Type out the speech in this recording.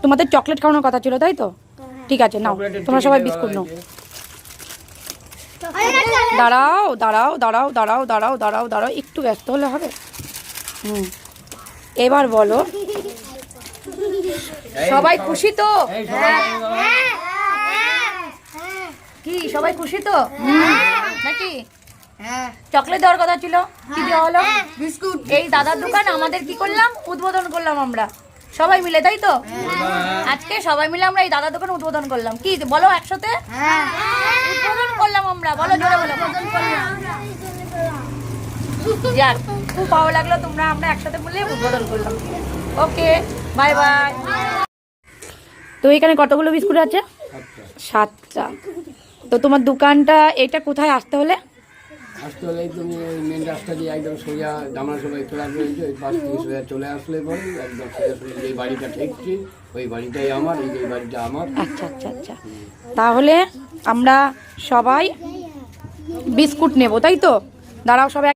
তোমাদের চকলেট খাওয়ানোর কথা ছিল তাই তো? ঠিক আছে, নাও তোমরা সবাই বিস্কুট নাও। দাঁড়াও দাঁড়াও দাঁড়াও দাঁড়াও দাঁড়াও দাঁড়াও দাঁড়াও, একটু ব্যস্ত হলে হবে। এবার বলো, সবাই খুশি তো? কি সবাই খুশি তো নাকি? চকলেট দেওয়ার কথা ছিল, কি দেওয়া হলো? বিস্কুট। এই দাদার দোকান আমাদের কি করলাম, উদ্বোধন করলাম আমরা সবাই মিলে, তাই তো? আজকে সবাই মিলে আমরা এই দাদার দোকান উদ্বোধন করলাম। কি বলো একসাথে? উদ্বোধন করলাম আমরা, বলো জোরে বলো। যাক, খুব ভালো লাগলো, তোমরা আমরা একসাথে মিলে উদ্বোধন করলাম। ওকে, বাই বাই। তো এখানে কতগুলো বিস্কুট আছে? 7টা। তো তোমার দোকানটা এটা কোথায় আসতে হলে? আসতে হলে তুমি ওই মেন রাস্তা দিয়ে একদম সোজা জামা সবাই ক্লাস রয়েছে, ওই পাশ থেকে সোজা চলে আসলে পরে একদম সোজা সোজা যে বাড়িটা ঠেকছি ওই বাড়িটাই আমার, এই বাড়িটা আমার। আচ্ছা আচ্ছা আচ্ছা, তাহলে আমরা সবাই বিস্কুট নেব, তাই তো? দাঁড়াও সবাই।